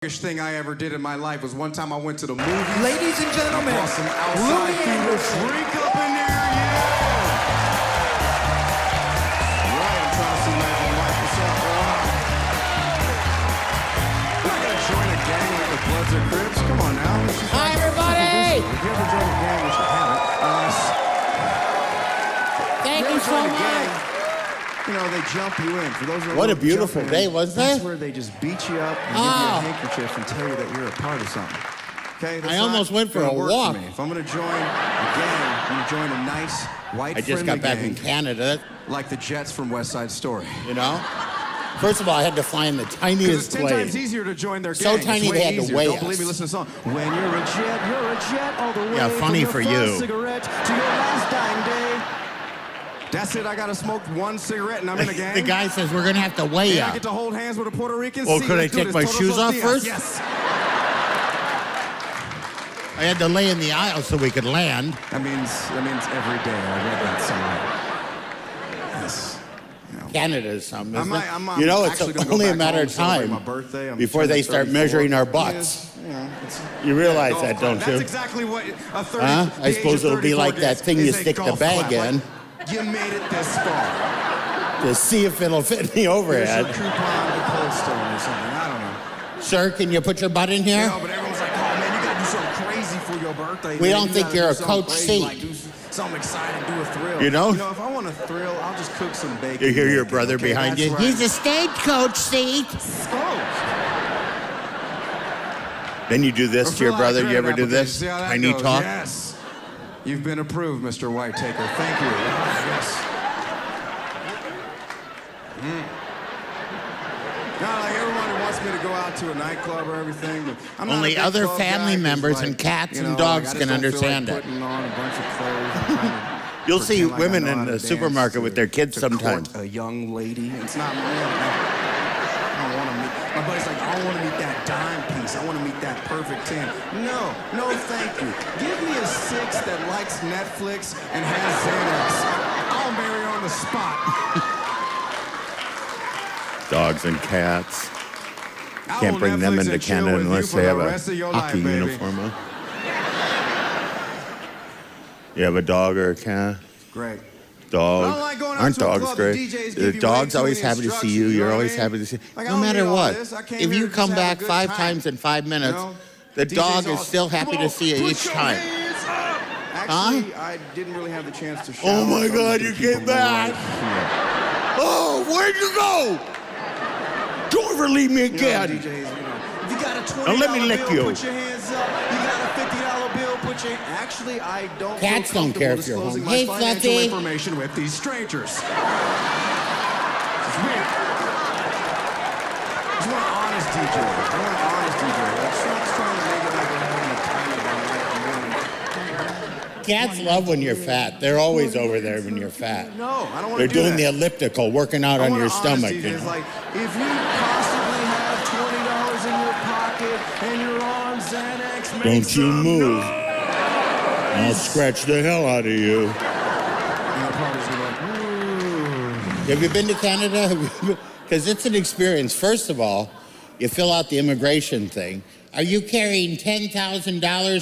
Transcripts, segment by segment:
Thing I ever did in my life was one time I went to the movies. Ladies and gentlemen, Louie Anderson. Drink up in there, yeah! Right, I'm trying to see Magic Mike. What's up, bro? I gotta join a gang like the Bloods or Crips. Come on now. Hi, everybody! If you ever join a gang, you should have it. Thank you so much. You know, they jump you in. For those what a beautiful day, wasn't it? That's where they just beat you up and give you a handkerchief and tell you that you're a part of something. Okay? I almost went for a walk. If I'm going to join a gang, I'm going to join a nice, white, I just got back from Canada. Like the Jets from West Side Story. You know? First of all, I had to fly in the tiniest plane. It's 10 times easier to join their gang. So tiny they had to weigh us. Don't believe me, listen to the song. When you're a jet all the way. Yeah, funny for you. Cigarette to your last dying day. That's it, I gotta smoke one cigarette and I'm in a gang. The guy says we're gonna have to weigh you. I get to hold hands with a Puerto Rican. Well, could I take my shoes off first? Yes. I had to lay in the aisle so we could land. That means every day I read that somewhere. Yes. You know. Canada is something, isn't it? I'm you know, it's only a matter of time before they start measuring our butts. You realize that, don't you? That's exactly what a 30. I suppose it'll be like that thing you stick the bag in. You made it this far. To see if it'll fit in the overhead. Here's your coupon to Cold Stone or something. I don't know. Sir, can you put your butt in here? No, but everyone's like, oh man, you gotta do something crazy for your birthday. We don't think you're a coach seat. Like, do something exciting, do a thrill. You know? You know, if I want a thrill, I'll just cook some bacon. You hear your brother behind you? Right. He's a stagecoach seat. Then you do this to your brother. You ever do this? Tiny talk? Yes. You've been approved, Mr. Whitetaker. Thank you. Yes. Now, like everyone wants me to go out to a nightclub or everything, but I'm not only other family members and cats and dogs can understand it. Putting on a bunch of clothes. You'll see women in the supermarket with their kids sometimes. A young lady. It's not me. I don't want to meet. My buddy's like, I don't want to meet that dime piece. I want to meet that perfect 10. No, thank you. Give me a 6 that likes Netflix and has Xanax. I'll marry her on the spot. Dogs and cats. Can't bring them into Canada unless they have a hockey uniform on. You have a dog or a cat? Great. Dog. Like aren't dogs great? The dog's always happy to see you. You're always happy to see. No matter what. If you come back 5 times in 5 minutes, the dog is still happy to see you each time. Actually, I didn't really have the chance to show. Oh my God, you came back! Oh, where'd you go? Don't ever leave me again. If you got a $20 now let me lick bill, you. Put your hands up. You got a $50 bill, put your... Actually, I don't Cats don't care if you're home. Hey, financial information with these strangers. It's weird. Just want an honest DJ. I want an honest DJ. It's not trying to make it like we're having a time. Cats love when you're fat. They're always over there when you're fat. No, I don't want to do that. They're doing the elliptical, working out on your stomach. You know? Like, if you possibly have $20 in your pocket and you're on Xanax, don't you move. I'll scratch the hell out of you. Have you been to Canada? Because it's an experience. First of all, you fill out the immigration thing. Are you carrying $10,000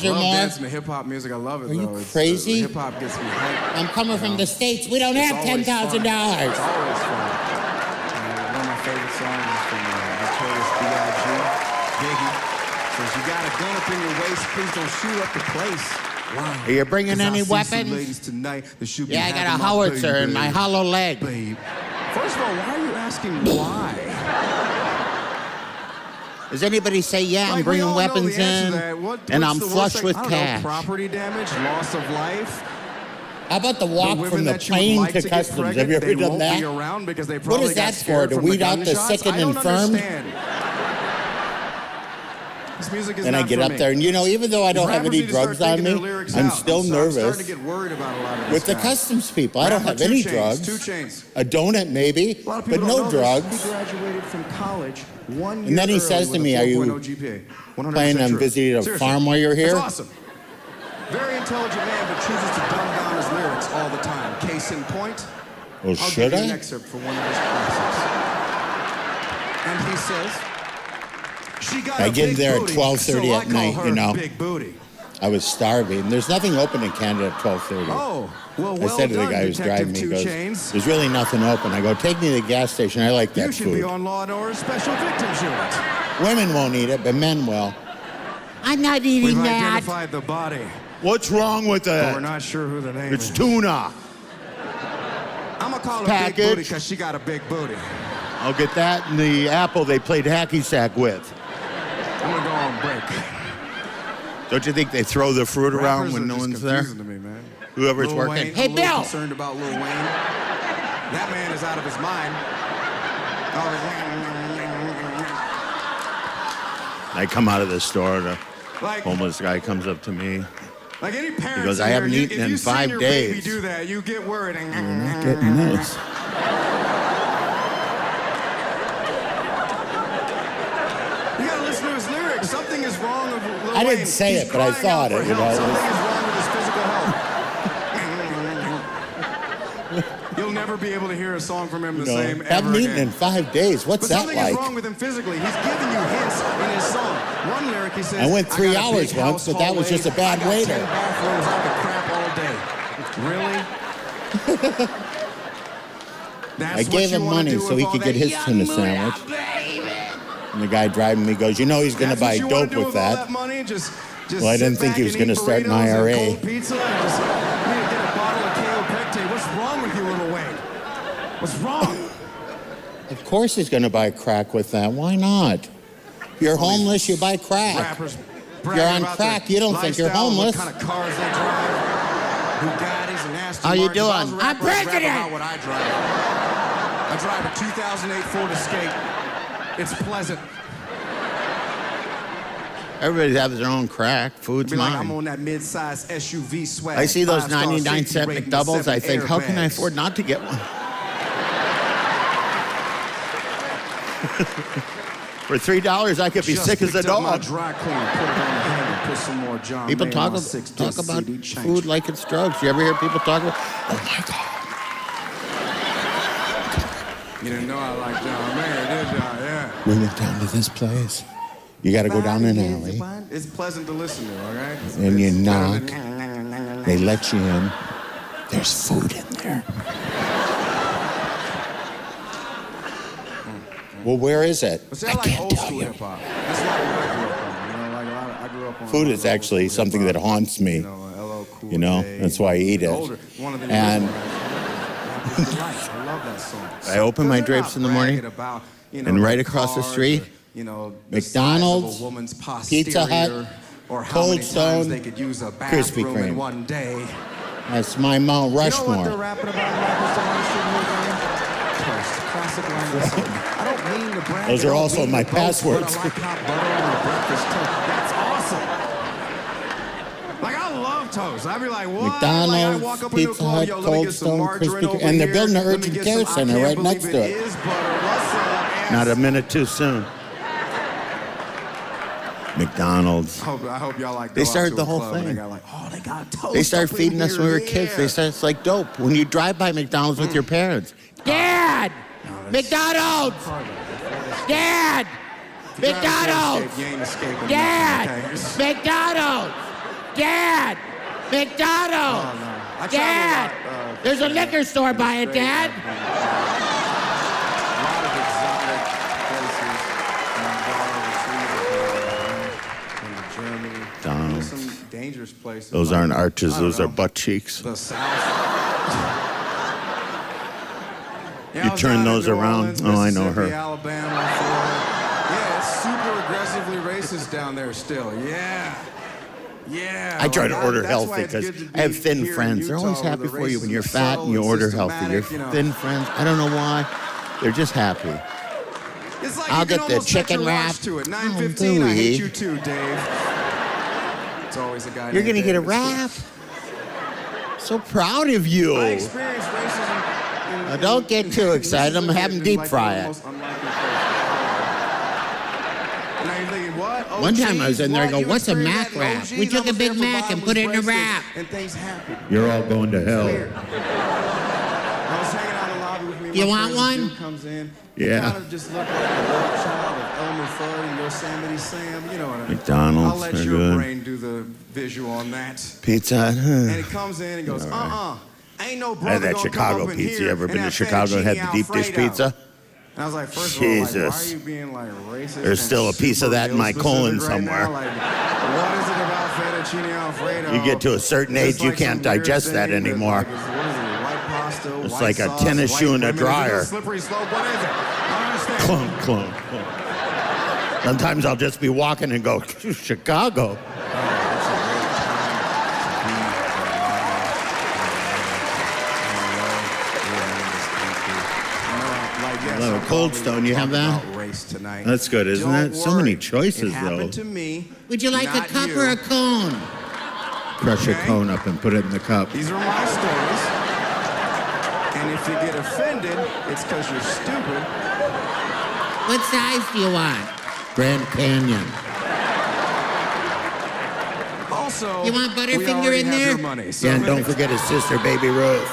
or more? I love dancing to hip-hop music. I love it, though. Are you crazy? Hip-hop gets me hyped. I'm coming from the States. We don't have $10,000. It's always fun. One of my favorite songs is from Notorious B.I.G. Biggie. Says, you got a gun up in your waist. Please don't shoot up the place. Wow. Are you bringing any weapons? Tonight, yeah, I got a howitzer in my hollow leg. Babe. First of all, why are you asking why? Does anybody say, yeah, I'm bringing weapons in, and I'm flush with cash? Property damage, loss of life. How about the walk from the plane to customs? Have you ever done that? What is that for? To weed out the sick and infirm? This music is and I get up there, and you know, even though I don't have any drugs on me, I'm still nervous with the customs people. I don't have any drugs. A donut maybe, but no drugs. And then he says to me, are you planning on visiting a farm while you're here? That's awesome. Very intelligent man, but chooses to dumb down his lyrics all the time. Case in point, well, should I'll give you an excerpt from one of his classics. And he says, I get there at 12:30 at night, you know. Big booty. I was starving. There's nothing open in Canada at 12:30. Oh, well, I said to the guy who's driving me, he goes, there's really nothing open. I go, take me to the gas station. I like that food. You should food. be on Law & Order Special Victims Unit. Women won't eat it, but men will. I'm not eating that. We've identified the body. What's wrong with But that? we're not sure who the name is. It's tuna. I'm going to call her Package. Big Booty because she got a big booty. I'll get that and the apple they played hacky sack with. I'm going to go on break. Don't you think they throw the fruit around when no one's there? To me, man. Whoever's Lil working. Wayne, Hey, I'm a little Bill! concerned about Lil Wayne. That man is out of his mind. I come out of the store, the Like, homeless guy comes up to me. like any parents, He goes, I haven't eaten in 5 If days. you do that, you get worried. You're not getting this. You gotta listen to his lyrics. Something is wrong with Lil I didn't Wayne. say He's it, but I crying thought out it, for you help. know. Something is wrong with his physical health. You'll never be able to hear a song from him the same ever haven't eaten again. in 5 days. What's But that something like? is wrong with him physically. He's giving you hints in his song. One lyric he says, I went 3 got a hours big once, house but that was hallway. just a bad I got waiter. 10 bathrooms. I could crap all day. Really? That's I gave what him you wanna money do so with he all could that get his young tuna Muda, sandwich. baby? And the guy driving me goes, you know he's going to That's buy what you wanna dope do with all that. money? Just Well, I didn't sit think back he was and gonna eat start an burritos and IRA. cold pizza and just need to get a bottle of Kale Pectate. What's wrong with you, Lil Wayne? What's wrong? Of course he's going to buy crack with that. Why not? You're homeless, you buy crack. Rappers You're on crack, you don't think you're homeless. What kind of cars they drive? Bugattis and Aston How you Martins. If I was doing? a rapper, I'm I'd rap president. about what I drive. I drive a 2008 Ford Escape. It's pleasant. Everybody has their own crack. Food's Be like, mine. I'm on that mid-size SUV swag. I see those 5-star 99-cent safety rating, McDoubles. 7 I think, how can I airbags. afford not to get one? For $3, I could be Just sick as a picked up my dog. dry cleaner, put it on the hand, put some more John People Mayer talk on about 6-disc about CD change. food like it's drugs. You ever hear people talk about, oh my God. You didn't know I like John Mayer, did you? Yeah. We went down to this place. You got to go down an alley, It's pleasant to listen to, all right? and you It's knock. better than- They let you in. There's food in there. Well, where is it? But see, I like can't old tell school you. hip hop. That's like what I grew up on. You know, like I grew up on. Food is actually old school something that hip-hop. haunts me. You know, LL Cool You know, J, that's why I eat it. older, one of the And original guys. It's delight. I love that song. I open my Because they're drapes not in the morning, bragging about, you know, and right their across the cars street, or, you know, the McDonald's, size of a woman's Pizza Hut, posterior, or how Cold many times Stone, they could use a Krispy bathroom in Kreme. one day. That's my Mount You know what they're Rushmore. rapping about? Classic line of song. I don't mean to brag. Those I are don't also mean my to boast, passwords. But I like hot butter on my breakfast toast. That's awesome. Like, I love toast. I'd be like, what? McDonald's, like, I walk up into a Pizza club, Hut, yo, let me Cold get some Stone, margarine Krispy over Kreme, and they're here. building an Let me urgent get care some, center I can't right believe next to it. is butter. What's up, ass? Not a minute too soon. McDonald's. I hope y'all like. They go out started to the a whole club and thing. They got like, oh, they got toast. They started up in feeding us when we were here, kids. They yeah. said it's like dope. When you drive by McDonald's with your parents. Dad! McDonald's! Dad! McDonald's! You ain't escaping Dad! nothing, okay? McDonald's! Dad! McDonald's! Oh, no. I travel Dad! a lot, There's a liquor store by it, Dad. A lot of exotic places. Germany. McDonald's. Some dangerous places. Those like, aren't arches, I don't those know, are butt cheeks. The South. Yeah, I You was turn down in those New around? Orleans, Oh, I know her. Mississippi, Alabama, Florida. Yeah, it's super aggressively racist down there still. Yeah. Yeah. I try to like, order that's healthy why it's because good to I have be thin here in friends. They're always Utah, where happy the for you when racism you're is fat subtle and you and order healthy. Your systematic, you know. thin friends, I don't know why. They're just happy. It's like I'll you can get the almost set chicken your watch wrap. to it. Oh, 9:15, I hate Louie. you too, Dave. It's always a guy You're named going to get a Dave. wrap. So proud of you. I experienced racism. Don't get too excited. I'm having deep fry it. One time I was in there, I go, what's a Mac wrap? We took a Big Mac and put it in a wrap. And things happened. You're all going to hell. I was hanging out in the lobby with me. You my want friend one? Dude comes in. Yeah. He kind of just looked like a love child of Elmer Fudd and Yosemite Sam. You know what I mean? McDonald's. I'll let your brain do the visual on that. Pizza. And he comes in and goes, ain't no brother I had that Chicago pizza. You ever been to Chicago and had the deep dish pizza? And I was like, first of all, like, why are you being like racist? There's still a piece of that in my colon somewhere. Like, what is it about fettuccine Alfredo? You get to a certain age, you can't digest that anymore. What is it, white pasta, It's white like a sauce, tennis shoe in a dryer. Slippery slope, what is it? I don't understand. Clunk, clunk, clunk. Sometimes I'll just be walking and go, Chicago. Cold Stone, you have that? That's good, isn't it? So many choices, though. To me, would you like a cup or a cone? Crush a cone up and put it in the cup. These are my stories. And if you get offended, it's because you're stupid. What size do you want? Grand Canyon. Also, you want Butterfinger in there? Money, so yeah, and don't forget his sister, Baby Ruth.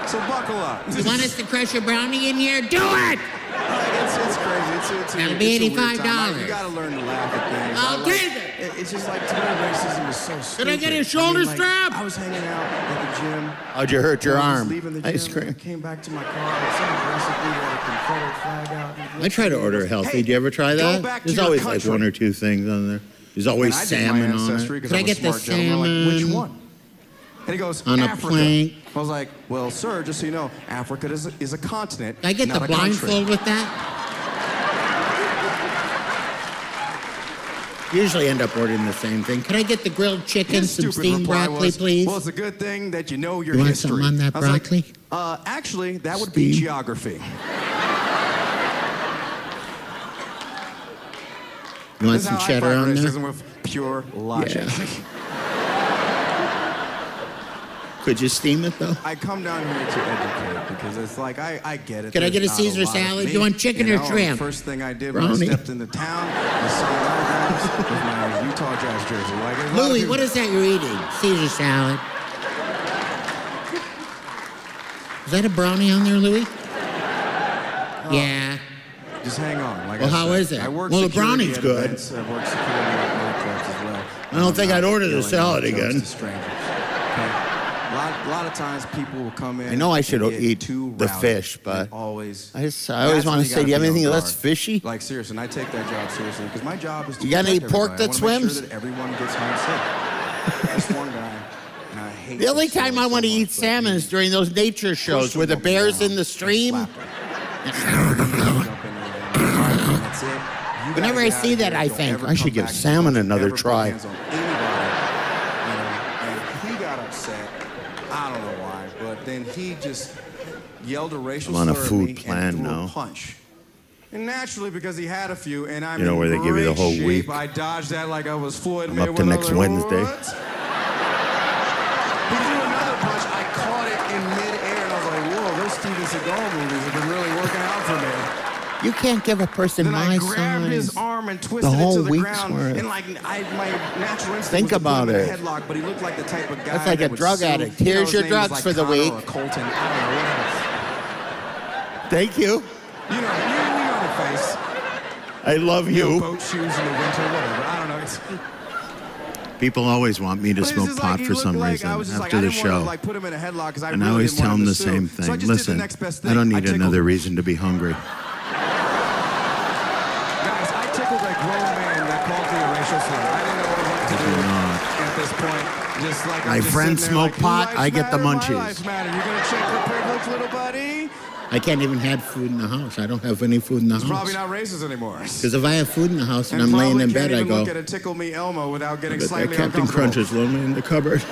So buckle up. You want us to crush a brownie in here? Do it! It's crazy. That'll be $85. You gotta learn to laugh at things. I'll take it. It's just like, to me, racism is so stupid. Did I get a shoulder strap? I was hanging out at the gym. How'd you hurt your arm? Leaving the gym, Ice cream. I came back to my car. Some aggressively had a Confederate flag out. I try to order healthy. Hey, do you ever try that? There's always like one or two things on there. There's always salmon on it. Could I get the salmon? Like, which one? And he goes, on Africa. A plank. I was like, well, sir, just so you know, Africa is a continent. Can I get the blindfold with that? Usually end up ordering the same thing. Could I get the grilled chicken, some steamed broccoli, please? Well, it's a good thing that you know your history. You want history. something on that broccoli? Like, actually, that would be geography. You want some cheddar on there? With pure logic. Yeah. Could you steam it, though? I come down here to educate because it's like, I get it. Can I get a Caesar salad? Do you want chicken or shrimp? The first thing I did when I stepped into town was sign autographs with my Utah Jazz jersey. Like, Louie, what is that you're eating? Caesar salad. Is that a brownie on there, Louie? Yeah. Just hang on. Like well, how is it? Well, the brownie's good. I work security at nightclubs as well. I don't think I'd order the salad again. A lot of times people will come in. I know I should eat the fish, but I always want to say, do you have anything less fishy? Like, seriously, and I take that job seriously because my job is to you got any pork everybody. that swims? Make sure that everyone gets home safe. That's one guy. And I hate the only time I want to eat salmon is during those nature shows where the bear's in the stream. Whenever I see that, I think I should give salmon another try. Then he just yelled a racial slur at me. I'm on a food plan now. A punch. And naturally, because he had a few, and I'm you know where they give you the whole week. I dodged that like I was Floyd I'm Mayweather. up to next Wednesday. What? He threw another punch. I caught it in midair, and I was like, "Whoa, those Steven Seagal movies have been really working out for me." You can't give a person then my I grabbed size his arm and twisted the whole it to the week's ground. worth. And like my natural instinct Think was about to put him it. in a headlock, but he looked like the type of guy That's like that a drug addict. Here's your drugs for the week. Colton, I don't know, whatever. Thank you. You know the face. I love you. Boat shoes in the winter, whatever. I don't know. It's... People always want me to smoke pot for some reason after the show. And I always tell them the same thing. Listen, I don't need another reason to be hungry. Guys, I tickled a grown man that called me a racial slur. I didn't know what to do at this point. Just like my friends smoke pot, I get the munchies. My life matter. You're gonna check your privilege, little buddy. I can't even have food in the house. I don't have any food in the house. It's probably not racist anymore. Because if I have food in the house and I'm laying in bed, I go, look at a Tickle Me Elmo without getting slightly Captain Crunch is lonely in the cupboard.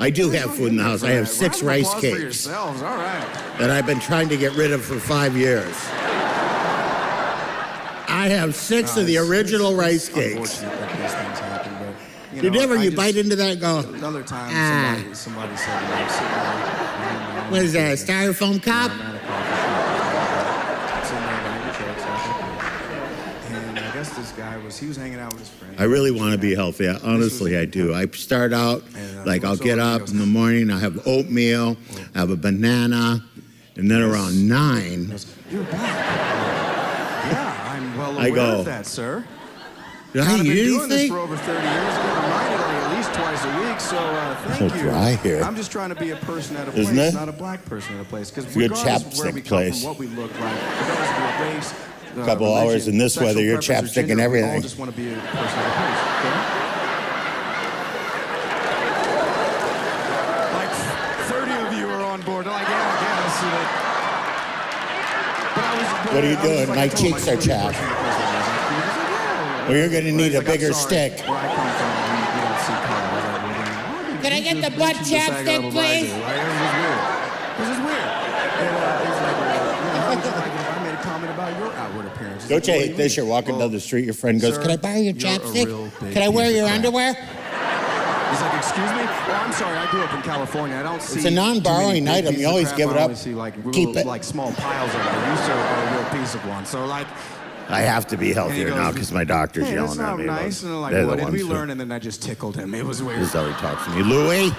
I do have food in the house. I have 6 rice cakes that I've been trying to get rid of for 5 years. I have 6 of the original rice cakes. You bite into that and go, another time somebody said, what is that, a styrofoam cup? And I guess this guy he was hanging out with his friends. I really want to be healthy. Honestly, I do. I start out, like I'll get up in the morning, I have oatmeal, I have a banana, And then around 9, you're back. Yeah, I'm well aware I go, of that, sir. Did I I've been hear doing anything? this for over 30 years. Get reminded on you at least twice a week, so thank you. Dry here. I'm just trying to be a person at a Isn't place, it? not a black person at a place. Because Good regardless of where we chapstick come place. from, what we look like, regardless of your race, A couple hours in this sexual weather, you're preference, or chapsticking gender, everything. We all just want to be a person at a place. Okay? Like 30 of you are on board. They're like, yeah, I guess. What are you doing? My cheeks are chapped. Well, you're going to need a bigger stick. Where I come from, we don't see color. Can I get the butt chapstick, please? This is weird. And he's like, how would you like it if I made a comment about your outward appearance? Don't you hate this? You're walking down the street, your friend goes, sir, can I borrow your you're a real chapstick? big Can I wear piece of your crap." underwear? He's like, excuse me? Oh, I'm sorry, I grew up in California. I don't see It's a non-borrowing too many big item. pieces You of always crap. give it I up. only see like real, Keep it. like small piles of it. You, sir, are a real piece of one. So like, I have to be healthier now because my doctor's hey, yelling that's at not me. nice. And they're like, They're what the did we ones who- learn? And then I just tickled him. It was weird. This is how he talks to me. Louie,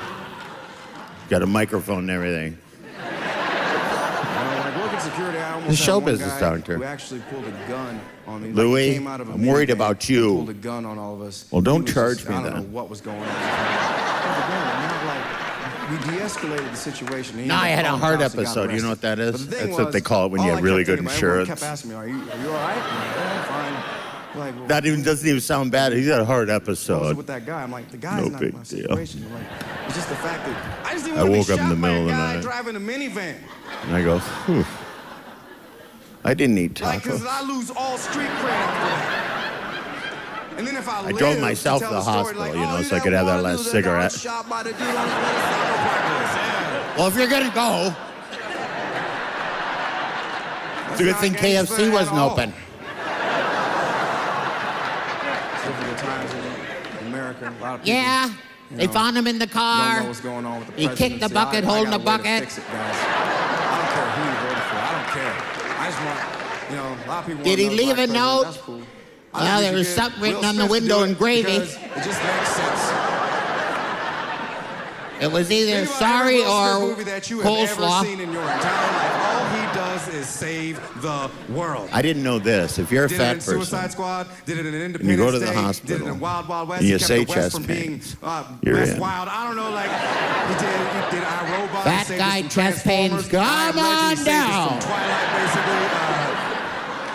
got a microphone and everything. Like, look at security. I almost The show had one business guy doctor. who actually pulled a gun on me. Louie, Like, he came out of a I'm worried minivan, about you. Pulled a gun on all of us. Well, don't He was charge just, me I don't then. know what was going on. I'm not like, we de-escalated the situation. He No, I ended had up a calling heart the cops and got episode. You know what that arrested. is? But the thing That's what they call it when you all have I really kept good thinking, everyone insurance. kept asking me, are you all right? I'm like, yeah, fine. Like, well, That even doesn't even sound bad. He's got a heart what was it episode. with that guy? I'm like, the guy's No not big my deal. situation. Like, it's just the fact that I just didn't I want to be woke up in shot the by middle a of the guy night. driving a minivan. And I go, whew. I didn't eat Like, because tacos. I lose all street cred after that. And then if I I drove myself to the hospital, you know, so I could have that last cigarette. Shot by the dude on the motorcycle practice. Yeah. Well, if you're going to go, it's a good thing KFC wasn't open. Difficult times in America. A lot of people, Yeah, they found him in the don't car. know what's going on with the He kicked presidency. the bucket, I holding got a the way to bucket. fix it, guys. I don't care who you voted for. I don't care. I just want, you know, a lot of people. Did he wanna know leave black a president. note? That's cool. Well, I think there he was did. something written Will on the Smith window do in it gravy. because It just makes sense. It was either Anybody sorry ever Will Smith or movie that you have ever coleslaw. seen in your entire life, all he does is save the world. I didn't know this. If you're a Did it fat in Suicide person, Squad, did it in Independence and you go to the Day, hospital, did it in Wild Wild West, and you he kept say the West chest from being pains, West you're in. Wild. I don't know, like, he did iRobot. Fat saved guy, us from chest pains, Transformers. come I Am Legend, on saved us down. from Twilight, basically.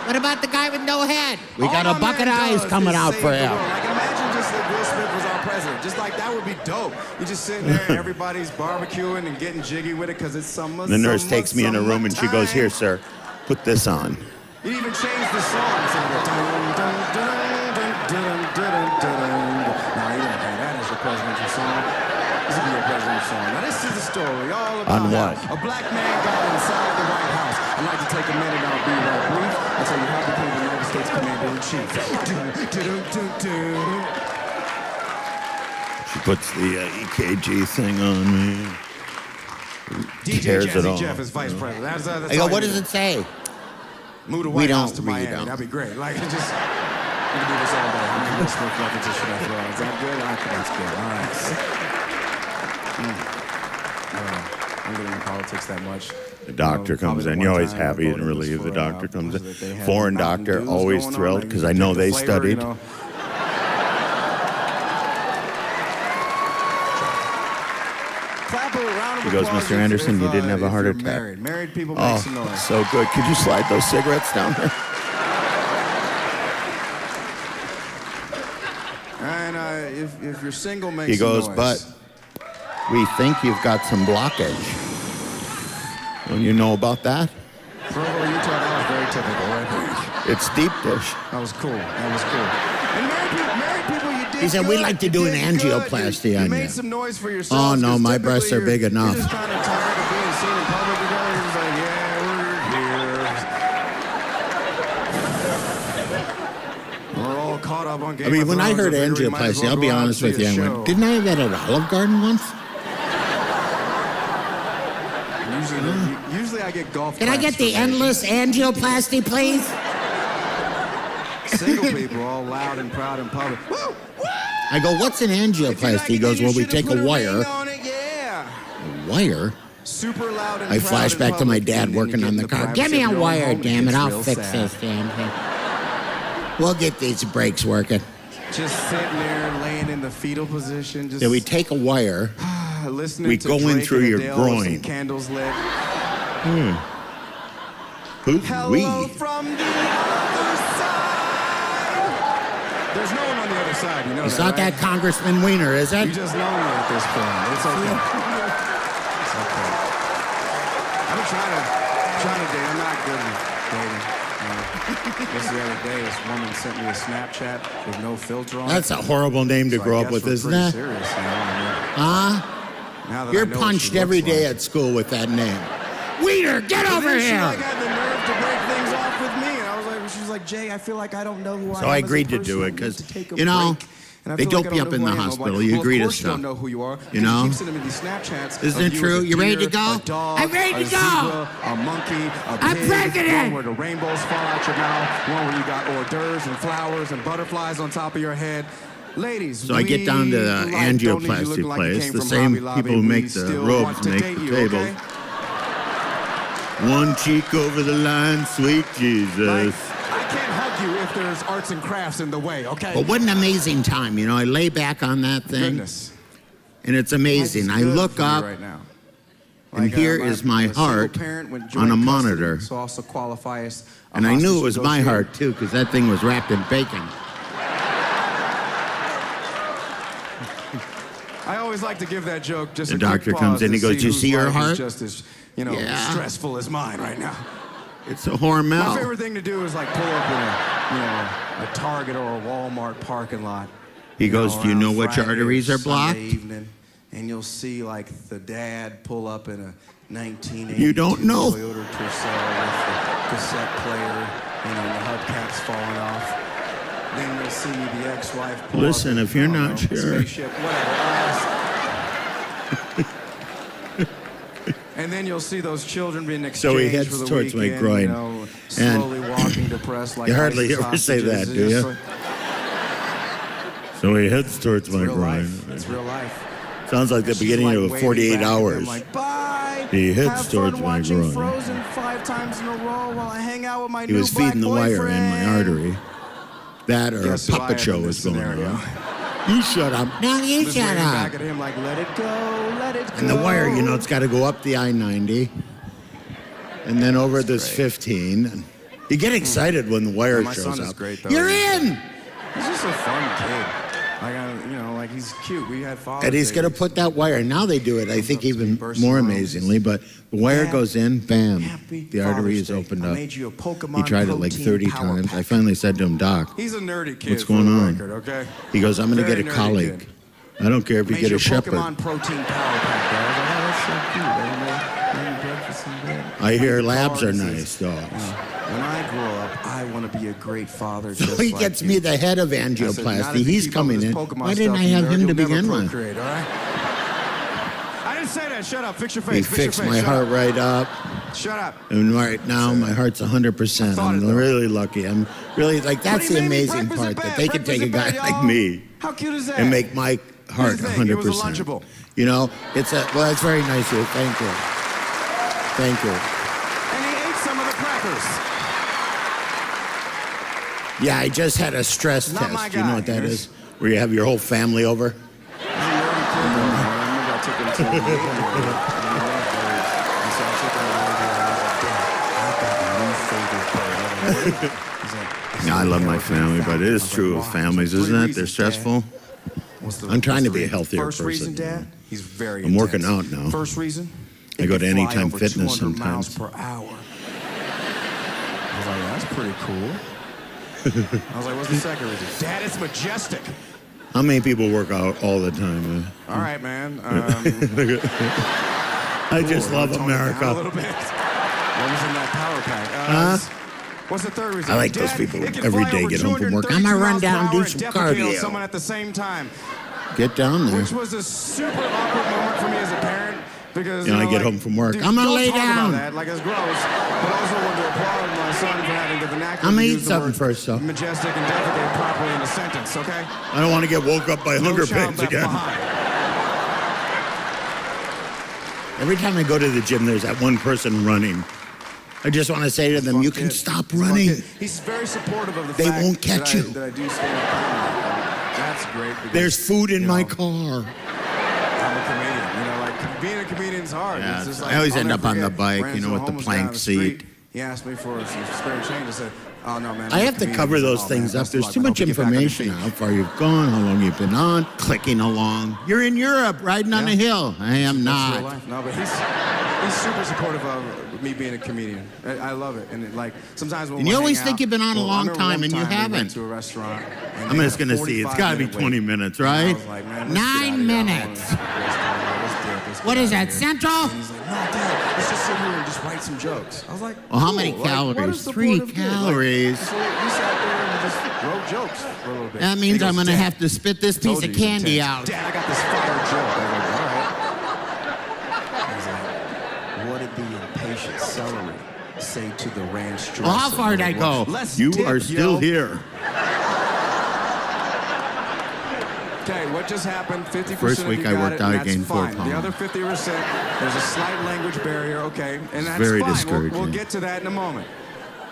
What about the guy with no head? We All got a my bucket man of eyes does coming is out save for the him. world. Like, imagine just that Will Smith was our president. Just like that would be dope. You're just sitting there, and everybody's barbecuing and getting jiggy with it because it's summer. the nurse summer, takes me in a room and she goes, summertime. here, sir, put this on. It even changed the song. It's like, dun, dun, dun, dun, dun, dun, dun. Nah, you don't have that as your presidential song. This will be your presidential song. Now, this is a story all about On what? how a black man got inside the White House. I'd like to take a minute, I'll be right brief. I'll tell you how I became the United States Commander-in-Chief. Dun, dun, dun, dun. She puts the EKG thing on me. DJ Tears it Jazzy off. Jeff is vice president. That's I go, all what you does do. it say? Move the We White House don't to read Miami. them. That'd be great. Like, just, we can do this all day. We can just look repetition after all. Is that good? I think that's good. All right. I don't know. I'm getting into politics that much. The doctor comes in. You're always happy and relieved. The doctor comes in. Foreign doctor, always thrilled because I know they studied. He goes, Mr. Anderson, you didn't have a heart attack. Married people make some Oh, noise. so good. Could you slide those cigarettes down there? And if you're single, make He some goes, noise. but we think you've got some blockage. Well, you know about that? Provo, Utah, that was very typical, right? It's deep dish. That was cool. That was cool. And married people, you did He said, good. "We'd like to You do did an good. angioplasty You on made you." some noise for yourself. Oh, no, my breasts are big enough. You're just kind of tired of being seen in public. You're just like, yeah, we're here. We're all caught up on Game I mean, of when I Thrones. heard I figured we might as angioplasty, well I'll be go out and honest see with the you. I show. went, didn't I have that at Olive Garden once? Usually I get golf Can I claps get the for me. endless angioplasty, please? Single people all loud and proud in public. Woo! Woo! I go, what's an If you like angioplasty? He it, goes, then well, you we should've take put a ring wire. on it, yeah. A wire? super loud and I proud flash in back to my public, dad and then you working get on in the car. privacy Give me of a your own wire, home, damn it. gets I'll real fix sad. this damn thing. We'll get these brakes working. Just sitting there, laying in the fetal position. Just Then we take a wire. listening we to go in Drake through and your Adele with some groin. candles lit. Who's Hello we? from the other side. There's no one on the other side, you know It's that, not right? that Congressman Wiener, is it? You just know me at this point. It's okay. It's okay. I've been trying to date. I'm not good at dating. Just the other day, this woman sent me a Snapchat with no filter on That's it. a horrible name to So grow I up guess with, we're isn't pretty it? serious, you know? I mean, Huh? now that You're I know what punched she every looks day like. at school with that name. Wiener, get But over then she here! like had the nerve to break things off with me, and I was like, she was like, Jay, I feel like I don't know who I am. So I as a agreed to person. do I it need because, to take a you know, break. And I they feel like dope I you don't up know in who the I am. I'm hospital. like, You well, agree of to course you stuff. don't know who you are. You know? You keep sending me these Snapchats. Isn't of it you true? as a You ready to deer, go? A dog, I'm ready to a go. zebra, a monkey, a I'm pig, president. one where the rainbows fall out your mouth, one where you got hors d'oeuvres and flowers and butterflies on top of your head. Ladies, So I get down to the angioplasty place, the same people who make the robes make the table. Okay? One cheek over the line, sweet Jesus. Like, I can't hug you if there's arts and crafts in the way, okay? But what an amazing time, you know. I lay back on that thing, Goodness. and it's amazing. Life's I good look for me up, right now. and here is my I'm a single heart parent with on joint a custody, monitor. so also qualify as a and I knew it was hostage my negotiator. heart, too, because that thing was wrapped in bacon. I always like to give that joke just The a quick doctor pause comes in, to he goes, "You whose see your life is heart?" just as, you know, Yeah. stressful as mine right now. It's a My Hormel. favorite thing to do is like pull up in a Target or a Walmart parking lot. He goes, "Do you know around which Friday or arteries are Sunday blocked?" Evening, and you'll see like the dad pull up in a 1982 You don't know. Toyota Tercel with the cassette player, and the hubcaps falling off. Then you'll see the ex-wife pull Listen, up in, if you're I don't not know, sure. spaceship, whatever. And then you'll see those children being exchanged So he heads for the towards my weekend, groin. you know, slowly walking depressed like You hardly ISIS ever say hostages. that, It's do just you? like- So he heads towards It's my real groin. life. It's real life. Sounds like the She's beginning like of waving 48 back at them hours. Like, bye. He heads Have towards fun my watching groin. Frozen 5 times in a row while I hang out with my He new was black feeding the wire in my boyfriend. artery. That or Guess a who I puppet am show in was this going scenario? on. You shut up. No, you Just shut waving back up. at him like, let it go, let it go. And the wire, you know, it's got to go up the I-90 and then over this great. 15. And you get excited when the wire My shows son is up. great, though. You're in! He's just a fun kid. Like, like he's cute. We had Father's And he's Day going to recently. put that wire. Now they do it, I think, up to me, even bursts more around. amazingly. But the wire Dad, goes in, bam. Happy The artery Father's is Day. opened I up. made you a Pokemon He tried it like protein 30 power times. pack. I finally said to him, "Doc, He's a nerdy kid. what's for going the on?" record, okay? He goes, "I'm going to Very get a nerdy colleague. kid. I don't care if you Made get you a shepherd." Pokemon protein power pack. I was like, oh, that's so cute. Maybe breakfast in bed. I hear Maybe labs are dogs. nice dogs. When I grow up, I want to be a great father. So just he like gets you. me the head of I said, not angioplasty. if you He's keep up coming with in. this Pokemon Why didn't stuff, I have you him nerd. to You'll never begin with? procreate, all right? I didn't say that. Shut up. Fix your face. He Fix your fixed face. my Shut heart up. right up. Shut up. And right now, my heart's 100%. Thought it, I'm though. really lucky. I'm really, like, that's What do the you mean? amazing Breakfast in part, that bed. they can take a guy Breakfast in bed, like y'all. me How cute is that? and make my heart Here's the thing, it was 100%. a Lunchable. You know, it's that's very nice of you. Thank you. Thank you. And he ate some of the crackers. Yeah, I just had a stress Not my test. You know guy. what that Here's- is? Where you have your whole family over. He's a nerdy kid, though, man. I remember I took him to the movie. And so I took him over and I was like, Dad, I got a new favorite bird. He's like, Yeah, I love my "What's your family, favorite but it fountain?" is I was true like, of "Why?" families, He's like, isn't it? 3 They're reasons, stressful. Dad. What's the- I'm trying to what's be the a healthier First reason, person. Dad, he's very I'm working intense. out now. First reason, I it go can to fly Anytime over Fitness 200 miles sometimes. per hour. I was like, that's pretty cool. I was like, what's the second reason? Dad, it's majestic. How many people work out all the time? All right, man. I just Cool. love Tone it down a America. little bit. What was in that power pack? What's the third reason? I like those Dad, people it can every fly day over get home from work. 232 I'm gonna run miles per down, hour do and some defecate on cardio. someone at the same time, Get down there. which was a super awkward moment for me as a parent because You know, I get like, home from work. dude, I'm gonna don't lay talk down. About that. Like it's gross, but also want to applaud my son for having the vernacular. I'm gonna to eat use the something word first, though. majestic and defecate properly in a sentence. Okay. I don't want to get woke up by No hunger child pains left again. behind. Every time I go to the gym, there's that one person running. I just want to say to them, you can stop running. He's very supportive of the fact won't catch you. That I do stand-up comedy. That's great. There's food in my car. I'm a comedian. You know, like, being a comedian's hard. Yeah, it's just like, I always end up on the bike, you know, with the plank seat. He asked me for some spare change. I said, oh, no, man. I have to cover those things up. There's too much information. How far you've gone, how long you've been on, clicking along. You're in Europe, riding on a hill. I am not. No, but he's super supportive of me being a comedian. I love it. And like, sometimes when you always think you've been on a long time, and you haven't. We went to a restaurant. I'm just going to see. It's got to be 20 minutes, right? Like, man, 9 minutes. What is that, Central? And he's like, no, Dad, let's just sit here and just write some jokes. I was like, well, how many calories? 3 calories. So we sat there and just wrote jokes for a little bit. That means I'm going to have to spit this piece of candy out. Dad, I got this fire joke. I was like, all right. He's like, what did the impatient celery say to the ranch dressing? Well, how far did I go? You are still here. Okay, what just happened? 50% First week I worked out, I gained 4 pounds. The other 50%, there's a slight language barrier, okay, and that's very fine. discouraging. We'll get to that in a moment.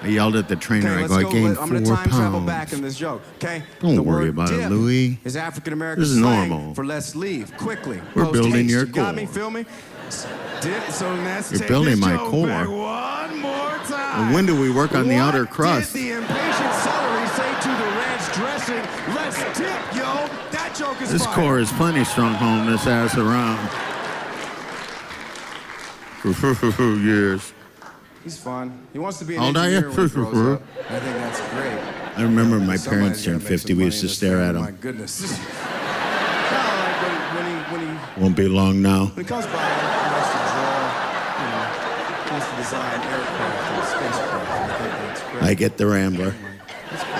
I yelled at the trainer. Okay, I go, I gained 4 I'm going to time travel pounds. back in this joke, okay? Don't worry about it, Louie. Is African American This is slang normal. for let's leave quickly. We're building your You got me? core. Feel me? Dip, so let's You're take building this my joke core. back one more time. And when do we work on the outer crust? What did the impatient celery say to the ranch dressing? Let's dip, yo. That joke is This fire. core is plenty strong holding this ass around. For years. He's fun. He wants to be an How old are you? engineer when he grows up. I think that's great. I remember my Somebody's parents gotta turned make 50. some We money used to in this stare at family. them. My goodness. Kind of like when he Won't be long now. comes by, he likes to draw, you know, he wants to design aircraft and spacecraft. I think that's great. I get the Rambler. That's cool.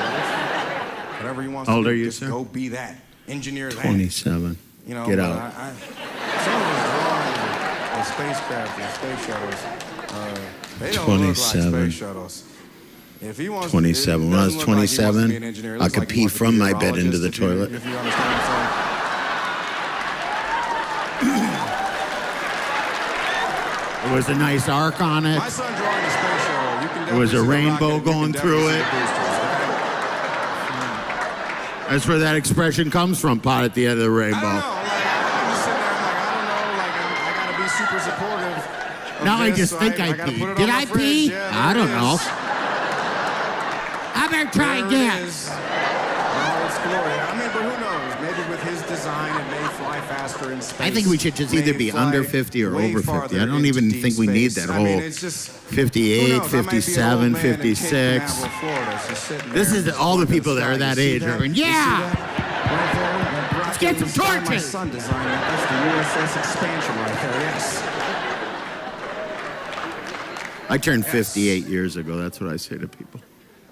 Whatever he wants How old to do, are you, just sir? go be that. Engineer that. 27. You know, Get but out. Some of his drawings of spacecraft and space shuttles, they don't look like 27. space shuttles. If he wants 27. When I was 27, I could pee from my bed into the toilet. If you understand what I'm saying. There was a nice arc on it. My son drawing a space shuttle. You can There was a definitely see the rainbow rocket, you can going through definitely it. see the boosters, That's where that expression comes from, pot at the end of the rainbow. I don't know. Like, I'm just sitting there. I'm like, I don't know. Like, I gotta be super supportive. Of Now I this, just so think I gotta put peed. it Did on I the fridge. pee? Yeah, I there don't it know. is. I better try There again. it is. Oh, it's glorious. I mean, but who knows? Maybe with his design, it may fly faster in space. I think we should just either be under 50 or over 50. I don't even think we need that whole 58, 57, 56. This is all the people that are that age are going, yeah! Let's get some torches! My son designed that. That's the USS expansion right there, yes. I turned 58 years ago. That's what I say to people.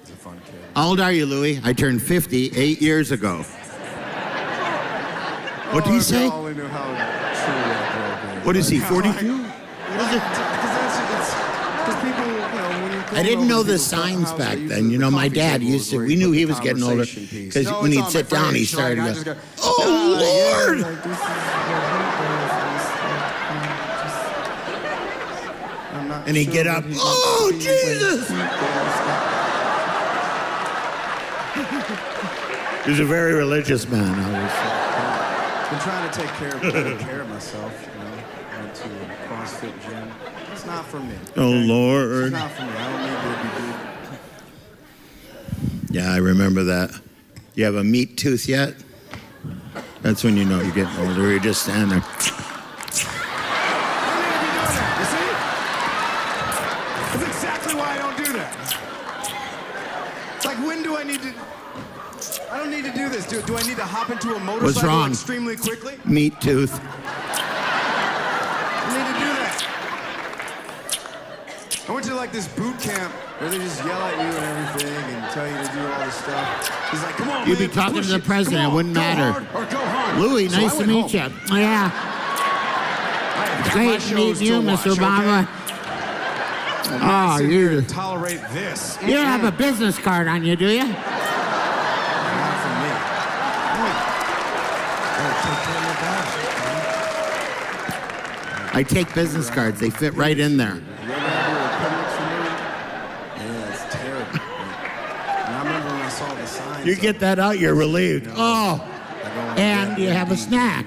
He's a fun kid. How old are you, Louie? I turned 50 8 years ago. What did he say? I only knew how true that joke is. What is he, 42? Because people, you know, when you I didn't know the signs back then. You know, my dad used to, we knew he was getting older because when he'd sit down, he started to go, oh, Lord! And he'd get up, oh, Jesus! He was a very religious man, obviously. I've been trying to take care of myself, you know. Went to a CrossFit gym. It's not for me. Oh, Lord. It's not for me. I don't need to be good. Yeah, I remember that. You have a meat tooth yet? That's when you know you're getting older. You're just standing there. You see? That's exactly why I don't do that. It's like, when do I need to... I don't need to do this. Do I need to hop into a motorcycle What's wrong? extremely quickly? Meat tooth. I need to do that. I went to like this boot camp where they just yell at you and everything and tell you to do all this stuff. He's like, come on, You'd be man, talking push to the it. president. Come It wouldn't on, matter. Go hard or go home. Louie, So nice I to went meet home. you. Yeah. Great meeting you, Mr. Obama. Oh, you tolerate this. don't have a business card on you, do you? Not for me. Gotta take care of my dog. I take business cards. They fit right in there. You ever had to do appendix removed? Yeah, it's terrible. And I remember when I saw the sign. You get that out, you're relieved. Oh, and you have a snack.